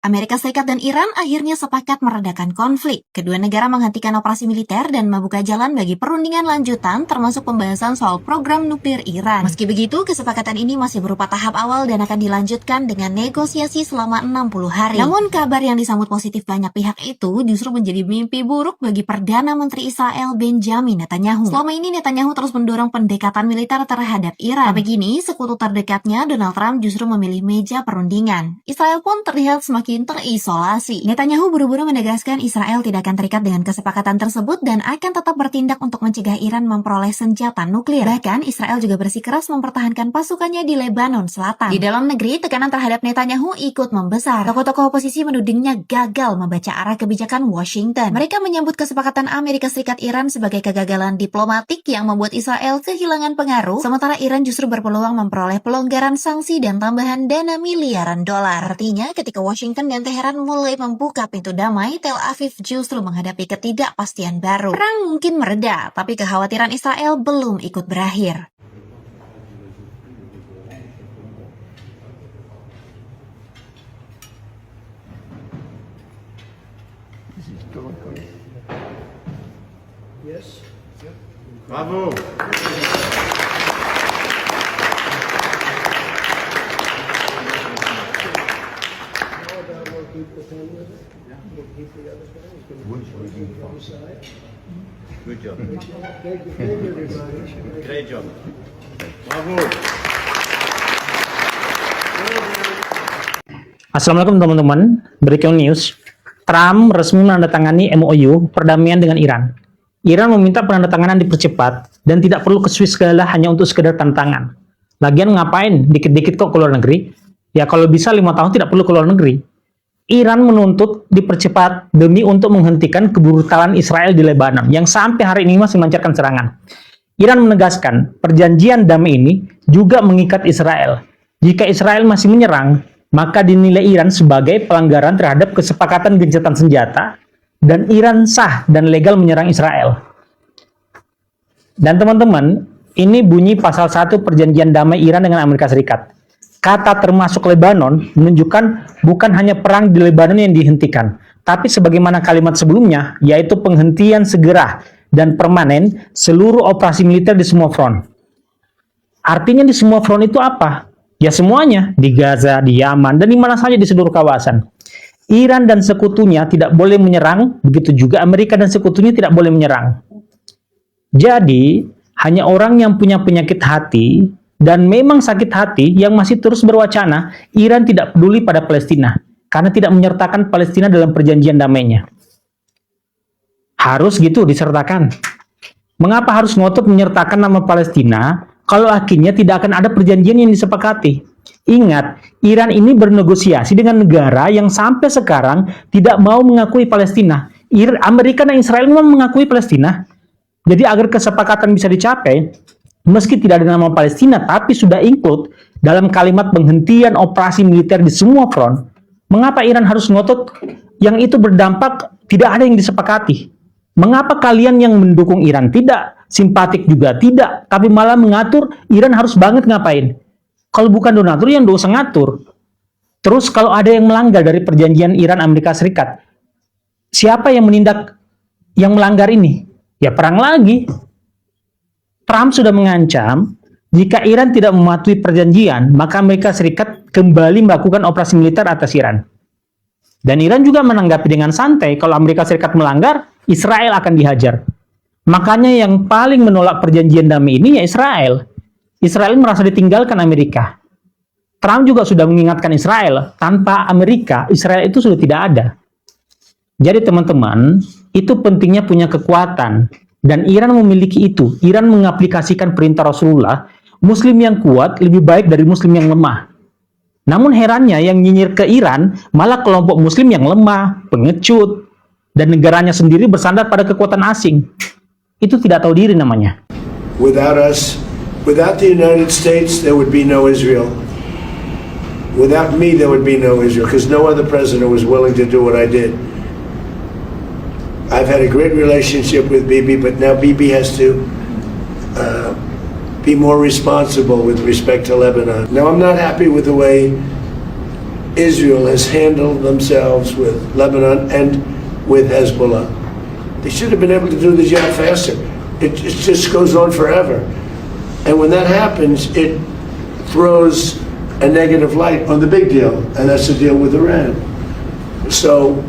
Amerika Serikat dan Iran akhirnya sepakat meredakan konflik. Kedua negara menghentikan operasi militer dan membuka jalan bagi perundingan lanjutan, termasuk pembahasan soal program nuklir Iran. Meski begitu, kesepakatan ini masih berupa tahap awal dan akan dilanjutkan dengan negosiasi selama 60 hari. Namun, kabar yang disambut positif banyak pihak itu justru menjadi mimpi buruk bagi Perdana Menteri Israel Benjamin Netanyahu. Selama ini Netanyahu terus mendorong pendekatan militer terhadap Iran. Tapi kini, sekutu terdekatnya Donald Trump justru memilih meja perundingan. Israel pun terlihat semakin terisolasi. Netanyahu buru-buru menegaskan Israel tidak akan terikat dengan kesepakatan tersebut dan akan tetap bertindak untuk mencegah Iran memperoleh senjata nuklir. Bahkan, Israel juga bersikeras mempertahankan pasukannya di Lebanon Selatan. Di dalam negeri, tekanan terhadap Netanyahu ikut membesar. Tokoh-tokoh oposisi menudingnya gagal membaca arah kebijakan Washington. Mereka menyambut kesepakatan Amerika Serikat Iran sebagai kegagalan diplomatik yang membuat Israel kehilangan pengaruh, sementara Iran justru berpeluang memperoleh pelonggaran sanksi dan tambahan dana miliaran dolar. Artinya, ketika Washington dan Teheran mulai membuka pintu damai, Tel Aviv justru menghadapi ketidakpastian baru. Perang mungkin mereda, tapi kekhawatiran Israel belum ikut berakhir. Bravo. Good job. Great job. Bravo. Assalamualaikum teman-teman, breaking news. Trump resmi menandatangani MOU perdamaian dengan Iran. Iran meminta penandatanganan dipercepat dan tidak perlu ke Swiss segala hanya untuk sekedar tanda tangan. Lagian ngapain dikit-dikit kok ke luar negeri? Ya kalau bisa 5 tahun tidak perlu ke luar negeri. Iran menuntut dipercepat demi untuk menghentikan kebrutalan Israel di Lebanon yang sampai hari ini masih melancarkan serangan. Iran menegaskan perjanjian damai ini juga mengikat Israel. Jika Israel masih menyerang, maka dinilai Iran sebagai pelanggaran terhadap kesepakatan gencatan senjata dan Iran sah dan legal menyerang Israel. Dan teman-teman, ini bunyi pasal 1 perjanjian damai Iran dengan Amerika Serikat. Kata termasuk Lebanon menunjukkan bukan hanya perang di Lebanon yang dihentikan, tapi sebagaimana kalimat sebelumnya, yaitu penghentian segera dan permanen seluruh operasi militer di semua front. Artinya di semua front itu apa? Ya semuanya, di Gaza, di Yaman, dan di mana saja di seluruh kawasan. Iran dan sekutunya tidak boleh menyerang, begitu juga Amerika dan sekutunya tidak boleh menyerang. Jadi, hanya orang yang punya penyakit hati dan memang sakit hati yang masih terus berwacana Iran tidak peduli pada Palestina karena tidak menyertakan Palestina dalam perjanjian damainya. Harus gitu disertakan. Mengapa harus ngotot menyertakan nama Palestina kalau akhirnya tidak akan ada perjanjian yang disepakati? Ingat, Iran ini bernegosiasi dengan negara yang sampai sekarang tidak mau mengakui Palestina. Amerika dan Israel memang mengakui Palestina. Jadi agar kesepakatan bisa dicapai, meski tidak ada nama Palestina, tapi sudah include dalam kalimat penghentian operasi militer di semua front, mengapa Iran harus ngotot yang itu berdampak tidak ada yang disepakati? Mengapa kalian yang mendukung Iran tidak, simpatik juga tidak, tapi malah mengatur Iran harus banget ngapain? Kalau bukan donatur, yang dosa ngatur. Terus kalau ada yang melanggar dari perjanjian Iran-Amerika Serikat, siapa yang menindak yang melanggar ini? Ya perang lagi. Trump sudah mengancam, jika Iran tidak mematuhi perjanjian, maka Amerika Serikat kembali melakukan operasi militer atas Iran. Dan Iran juga menanggapi dengan santai, kalau Amerika Serikat melanggar, Israel akan dihajar. Makanya yang paling menolak perjanjian damai ini ya Israel. Israel merasa ditinggalkan Amerika. Trump juga sudah mengingatkan Israel, tanpa Amerika, Israel itu sudah tidak ada. Jadi teman-teman, itu pentingnya punya kekuatan. Dan Iran memiliki itu. Iran mengaplikasikan perintah Rasulullah, Muslim yang kuat lebih baik dari Muslim yang lemah. Namun herannya yang nyinyir ke Iran, malah kelompok Muslim yang lemah, pengecut, dan negaranya sendiri bersandar pada kekuatan asing. Itu tidak tahu diri namanya. Without us, without the United States, there would be no Israel. Without me, there would be no Israel, because no other president was willing to do what I did. I've had a great relationship with Bibi, but now Bibi has to be more responsible with respect to Lebanon. Now, I'm not happy with the way Israel has handled themselves with Lebanon and with Hezbollah. They should have been able to do the job faster. It just goes on forever. And when that happens, it throws a negative light on the big deal, and that's the deal with Iran. So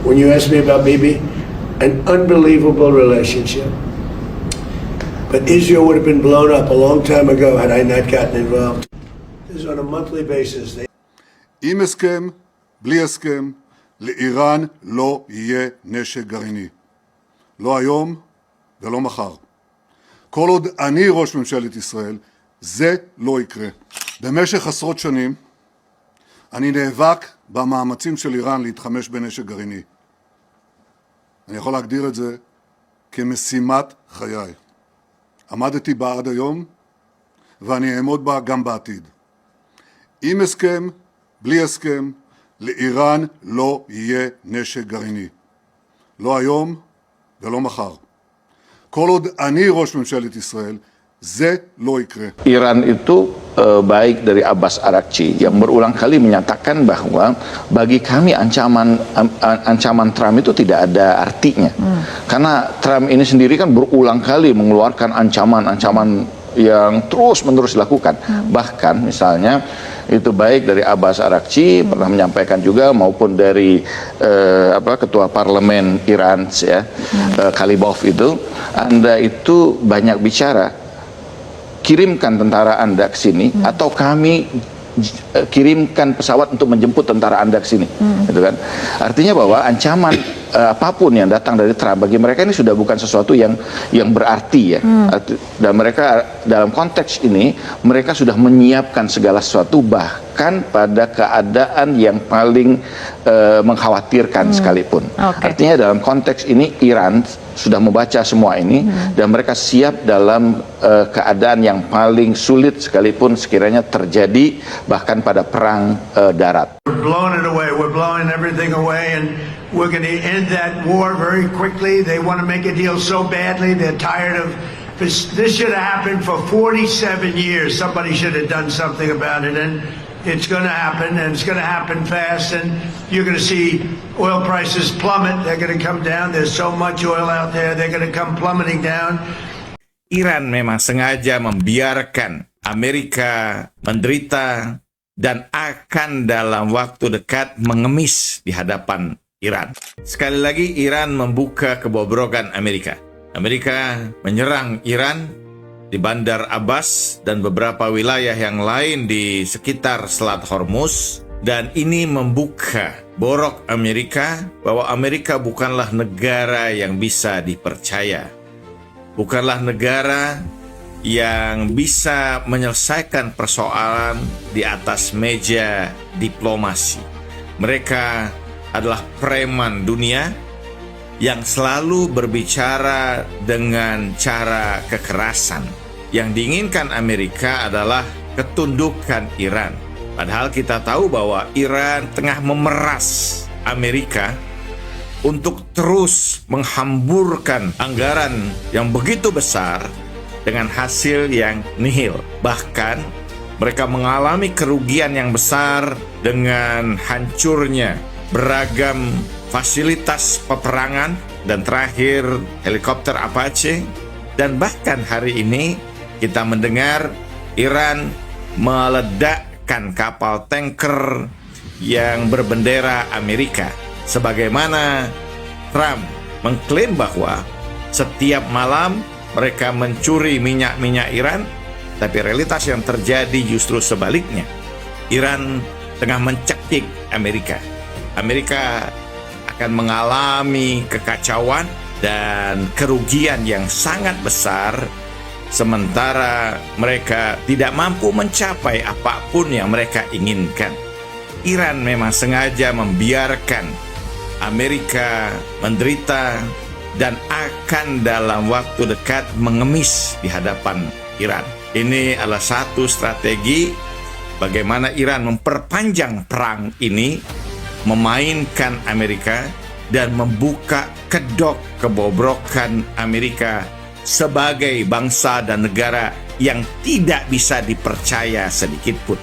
when you ask me about Bibi, an unbelievable relationship. But Israel would have been blown up a long time ago had I not gotten involved. This is on a monthly basis. עם הסכם, בלי הסכם, לאיראן לא יהיה נשק גרעיני. לא היום ולא מחר. כל עוד אני ראש ממשלת ישראל, זה לא יקרה. במשך עשרות שנים, אני נאבק במאמצים של איראן להתחמש בנשק גרעיני. אני יכול להגדיר את זה כמשימת חיי. עמדתי בה עד היום, ואני אעמוד בה גם בעתיד. עם הסכם, בלי הסכם, לאיראן לא יהיה נשק גרעיני. לא היום ולא מחר. כל עוד אני ראש ממשלת ישראל, זה לא יקרה. Iran itu baik dari Abbas Araghchi yang berulang kali menyatakan bahwa bagi kami ancaman Trump itu tidak ada artinya. Karena Trump ini sendiri kan berulang kali mengeluarkan ancaman-ancaman yang terus-menerus dilakukan. Bahkan misalnya itu baik dari Abbas Araghchi pernah menyampaikan juga maupun dari ketua parlemen Iran ya, Kalibov itu, Anda itu banyak bicara, kirimkan tentara Anda ke sini atau kami kirimkan pesawat untuk menjemput tentara Anda ke sini, gitu kan? Artinya bahwa ancaman apapun yang datang dari Trump bagi mereka ini sudah bukan sesuatu yang berarti ya. Dan mereka dalam konteks ini mereka sudah menyiapkan segala sesuatu bahkan pada keadaan yang paling mengkhawatirkan sekalipun. Artinya dalam konteks ini Iran sudah membaca semua ini dan mereka siap dalam keadaan yang paling sulit sekalipun sekiranya terjadi bahkan pada perang darat. We're blowing it away. We're blowing everything away, and we're going to end that war very quickly. They want to make a deal so badly. They're tired of this. This should have happened for 47 years. Somebody should have done something about it, and it's going to happen, and it's going to happen fast, and you're going to see oil prices plummet. They're going to come down. There's so much oil out there. They're going to come plummeting down. Iran memang sengaja membiarkan Amerika menderita dan akan dalam waktu dekat mengemis di hadapan Iran. Sekali lagi Iran membuka kebobrokan Amerika. Amerika menyerang Iran di Bandar Abbas dan beberapa wilayah yang lain di sekitar Selat Hormuz, dan ini membuka borok Amerika bahwa Amerika bukanlah negara yang bisa dipercaya. Bukanlah negara yang bisa menyelesaikan persoalan di atas meja diplomasi. Mereka adalah preman dunia yang selalu berbicara dengan cara kekerasan. Yang diinginkan Amerika adalah ketundukan Iran. Padahal kita tahu bahwa Iran tengah memeras Amerika untuk terus menghamburkan anggaran yang begitu besar dengan hasil yang nihil. Bahkan mereka mengalami kerugian yang besar dengan hancurnya beragam fasilitas peperangan dan terakhir helikopter Apache. Dan bahkan hari ini kita mendengar Iran meledakkan kapal tanker yang berbendera Amerika. Sebagaimana Trump mengklaim bahwa setiap malam mereka mencuri minyak Iran, tapi realitas yang terjadi justru sebaliknya. Iran tengah mencekik Amerika. Amerika akan mengalami kekacauan dan kerugian yang sangat besar, sementara mereka tidak mampu mencapai apapun yang mereka inginkan. Iran memang sengaja membiarkan Amerika menderita dan akan dalam waktu dekat mengemis di hadapan Iran. Ini adalah satu strategi bagaimana Iran memperpanjang perang ini, memainkan Amerika dan membuka kedok kebobrokan Amerika sebagai bangsa dan negara yang tidak bisa dipercaya sedikit pun.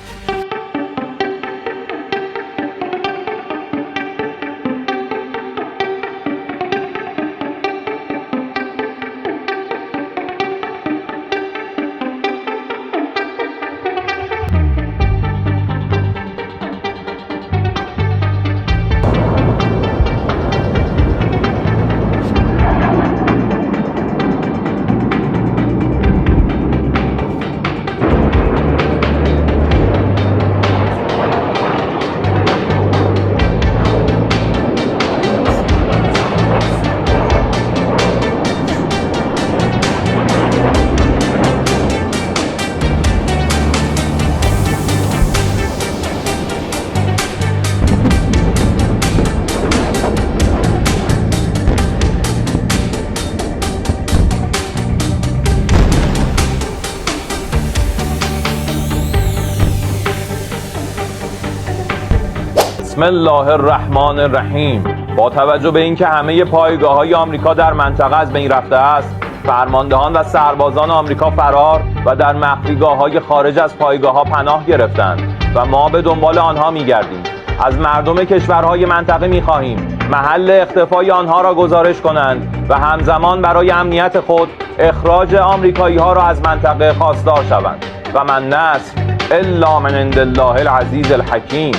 Bismillahirrahmanirrahim. با توجه به اینکه همه پایگاه‌های آمریکا در منطقه از بین رفته است، فرماندهان و سربازان آمریکا فرار و در مخفیگاه‌های خارج از پایگاه‌ها پناه گرفتند و ما به دنبال آنها می‌گردیم. از مردم کشورهای منطقه می‌خواهیم محل اختفای آنها را گزارش کنند و همزمان برای امنیت خود اخراج آمریکایی‌ها را از منطقه خواستار شوند. و من نصر الا من عند الله العزیز الحکیم.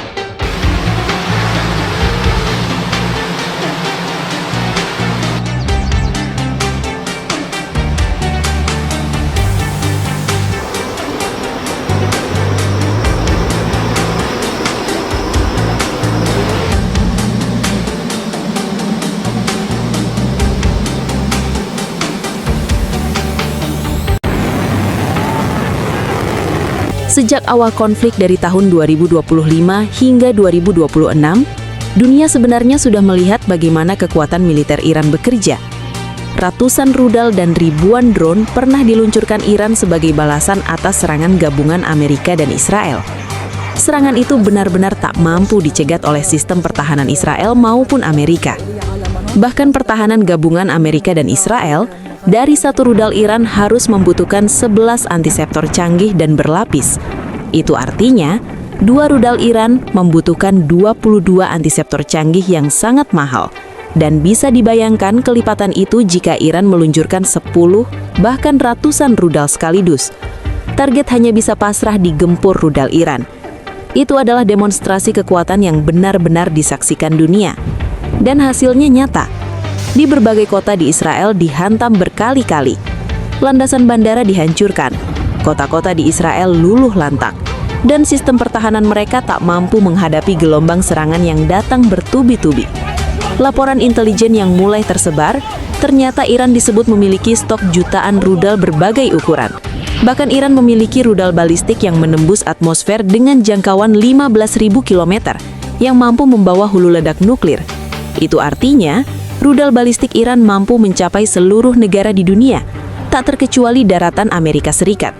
Sejak awal konflik dari tahun 2025 hingga 2026, dunia sebenarnya sudah melihat bagaimana kekuatan militer Iran bekerja. Ratusan rudal dan ribuan drone pernah diluncurkan Iran sebagai balasan atas serangan gabungan Amerika dan Israel. Serangan itu benar-benar tak mampu dicegat oleh sistem pertahanan Israel maupun Amerika. Bahkan pertahanan gabungan Amerika dan Israel dari satu rudal Iran harus membutuhkan 11 antiseptor canggih dan berlapis. Itu artinya, 2 rudal Iran membutuhkan 22 antiseptor canggih yang sangat mahal. Dan bisa dibayangkan kelipatan itu jika Iran meluncurkan 10, bahkan ratusan rudal sekaligus. Target hanya bisa pasrah digempur rudal Iran. Itu adalah demonstrasi kekuatan yang benar-benar disaksikan dunia. Dan hasilnya nyata. Di berbagai kota di Israel dihantam berkali-kali. Landasan bandara dihancurkan, kota-kota di Israel luluh lantak, dan sistem pertahanan mereka tak mampu menghadapi gelombang serangan yang datang bertubi-tubi. Laporan intelijen yang mulai tersebar, ternyata Iran disebut memiliki stok jutaan rudal berbagai ukuran. Bahkan Iran memiliki rudal balistik yang menembus atmosfer dengan jangkauan 15.000 km, yang mampu membawa hulu ledak nuklir. Itu artinya, rudal balistik Iran mampu mencapai seluruh negara di dunia, tak terkecuali daratan Amerika Serikat.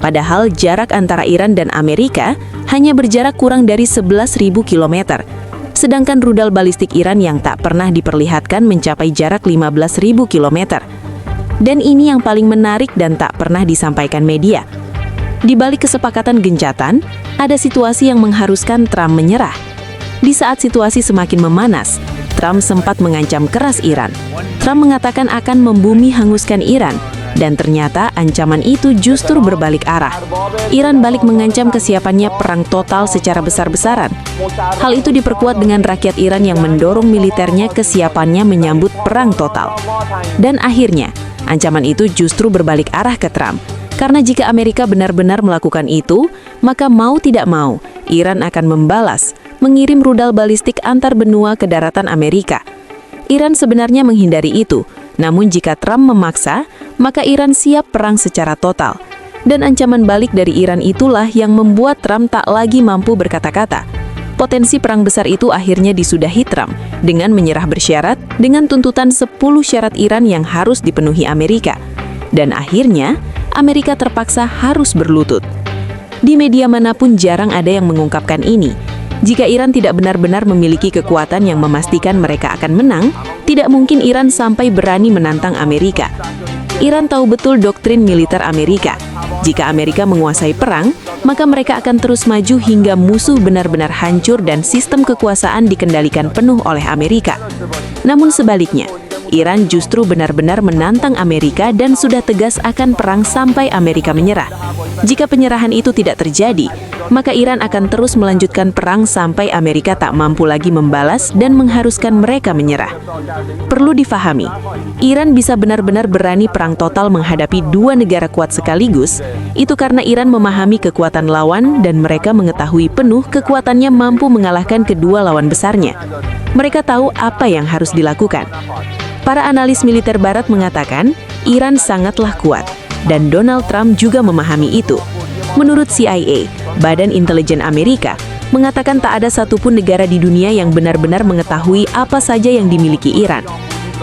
Padahal jarak antara Iran dan Amerika hanya berjarak kurang dari 11.000 km. Sedangkan rudal balistik Iran yang tak pernah diperlihatkan mencapai jarak 15.000 km. Dan ini yang paling menarik dan tak pernah disampaikan media. Di balik kesepakatan gencatan, ada situasi yang mengharuskan Trump menyerah. Di saat situasi semakin memanas, Trump sempat mengancam keras Iran. Trump mengatakan akan membumi hanguskan Iran, dan ternyata ancaman itu justru berbalik arah. Iran balik mengancam kesiapannya perang total secara besar-besaran. Hal itu diperkuat dengan rakyat Iran yang mendorong militernya kesiapannya menyambut perang total. Dan akhirnya, ancaman itu justru berbalik arah ke Trump. Karena jika Amerika benar-benar melakukan itu, maka mau tidak mau, Iran akan membalas, mengirim rudal balistik antar benua ke daratan Amerika. Iran sebenarnya menghindari itu, namun jika Trump memaksa, maka Iran siap perang secara total. Dan ancaman balik dari Iran itulah yang membuat Trump tak lagi mampu berkata-kata. Potensi perang besar itu akhirnya disudahi Trump dengan menyerah bersyarat dengan tuntutan 10 syarat Iran yang harus dipenuhi Amerika. Dan akhirnya, Amerika terpaksa harus berlutut. Di media manapun jarang ada yang mengungkapkan ini. Jika Iran tidak benar-benar memiliki kekuatan yang memastikan mereka akan menang, tidak mungkin Iran sampai berani menantang Amerika. Iran tahu betul doktrin militer Amerika. Jika Amerika menguasai perang, maka mereka akan terus maju hingga musuh benar-benar hancur dan sistem kekuasaan dikendalikan penuh oleh Amerika. Namun sebaliknya, Iran justru benar-benar menantang Amerika dan sudah tegas akan perang sampai Amerika menyerah. Jika penyerahan itu tidak terjadi, maka Iran akan terus melanjutkan perang sampai Amerika tak mampu lagi membalas dan mengharuskan mereka menyerah. Perlu difahami, Iran bisa benar-benar berani perang total menghadapi 2 negara kuat sekaligus, itu karena Iran memahami kekuatan lawan dan mereka mengetahui penuh kekuatannya mampu mengalahkan kedua lawan besarnya. Mereka tahu apa yang harus dilakukan. Para analis militer Barat mengatakan, Iran sangatlah kuat, dan Donald Trump juga memahami itu. Menurut CIA, Badan Intelijen Amerika, mengatakan tak ada satupun negara di dunia yang benar-benar mengetahui apa saja yang dimiliki Iran.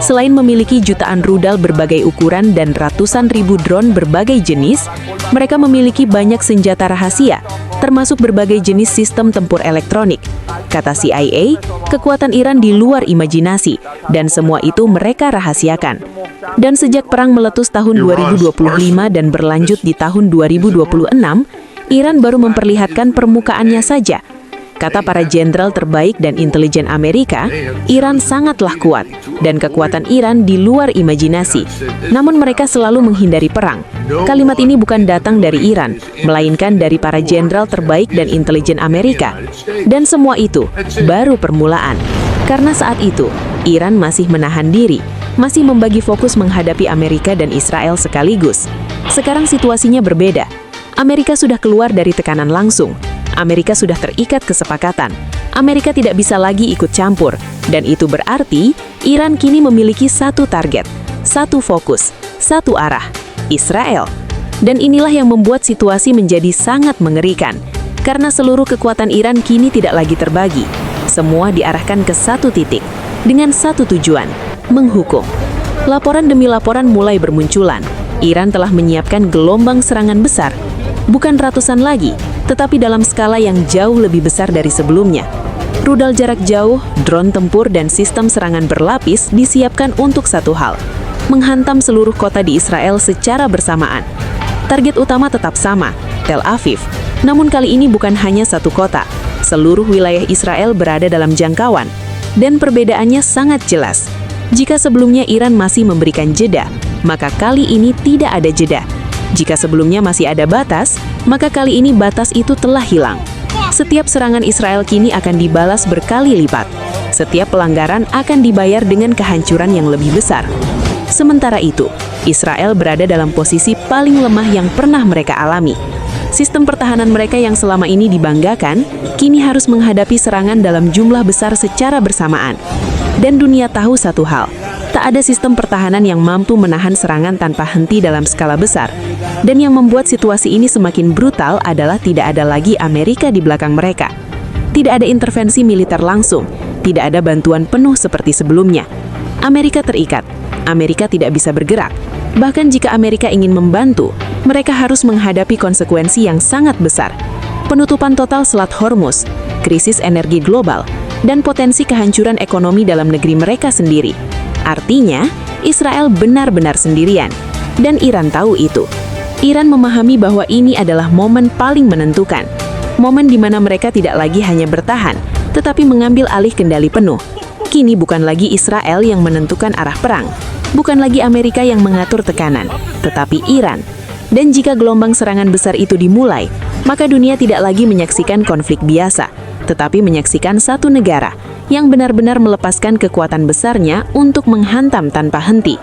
Selain memiliki jutaan rudal berbagai ukuran dan ratusan ribu drone berbagai jenis, mereka memiliki banyak senjata rahasia, termasuk berbagai jenis sistem tempur elektronik. Kata CIA, kekuatan Iran di luar imajinasi, dan semua itu mereka rahasiakan. Dan sejak perang meletus tahun 2025 dan berlanjut di tahun 2026, Iran baru memperlihatkan permukaannya saja. Kata para jenderal terbaik dan intelijen Amerika, Iran sangatlah kuat, dan kekuatan Iran di luar imajinasi. Namun mereka selalu menghindari perang. Kalimat ini bukan datang dari Iran, melainkan dari para jenderal terbaik dan intelijen Amerika. Dan semua itu baru permulaan. Karena saat itu, Iran masih menahan diri, masih membagi fokus menghadapi Amerika dan Israel sekaligus. Sekarang situasinya berbeda. Amerika sudah keluar dari tekanan langsung. Amerika sudah terikat kesepakatan. Amerika tidak bisa lagi ikut campur, dan itu berarti Iran kini memiliki satu target, satu fokus, satu arah, Israel. Dan inilah yang membuat situasi menjadi sangat mengerikan, karena seluruh kekuatan Iran kini tidak lagi terbagi. Semua diarahkan ke satu titik, dengan satu tujuan, menghukum. Laporan demi laporan mulai bermunculan. Iran telah menyiapkan gelombang serangan besar, bukan ratusan lagi, tetapi dalam skala yang jauh lebih besar dari sebelumnya. Rudal jarak jauh, drone tempur, dan sistem serangan berlapis disiapkan untuk satu hal, menghantam seluruh kota di Israel secara bersamaan. Target utama tetap sama, Tel Aviv. Namun kali ini bukan hanya satu kota, seluruh wilayah Israel berada dalam jangkauan. Dan perbedaannya sangat jelas. Jika sebelumnya Iran masih memberikan jeda, maka kali ini tidak ada jeda. Jika sebelumnya masih ada batas, maka kali ini batas itu telah hilang. Setiap serangan Israel kini akan dibalas berkali lipat. Setiap pelanggaran akan dibayar dengan kehancuran yang lebih besar. Sementara itu, Israel berada dalam posisi paling lemah yang pernah mereka alami. Sistem pertahanan mereka yang selama ini dibanggakan, kini harus menghadapi serangan dalam jumlah besar secara bersamaan. Dan dunia tahu satu hal, tak ada sistem pertahanan yang mampu menahan serangan tanpa henti dalam skala besar. Dan yang membuat situasi ini semakin brutal adalah tidak ada lagi Amerika di belakang mereka. Tidak ada intervensi militer langsung, tidak ada bantuan penuh seperti sebelumnya. Amerika terikat, Amerika tidak bisa bergerak. Bahkan jika Amerika ingin membantu, mereka harus menghadapi konsekuensi yang sangat besar. Penutupan total Selat Hormuz, krisis energi global, dan potensi kehancuran ekonomi dalam negeri mereka sendiri. Artinya, Israel benar-benar sendirian. Dan Iran tahu itu. Iran memahami bahwa ini adalah momen paling menentukan. Momen di mana mereka tidak lagi hanya bertahan, tetapi mengambil alih kendali penuh. Kini bukan lagi Israel yang menentukan arah perang. Bukan lagi Amerika yang mengatur tekanan, tetapi Iran. Dan jika gelombang serangan besar itu dimulai, maka dunia tidak lagi menyaksikan konflik biasa, tetapi menyaksikan satu negara yang benar-benar melepaskan kekuatan besarnya untuk menghantam tanpa henti.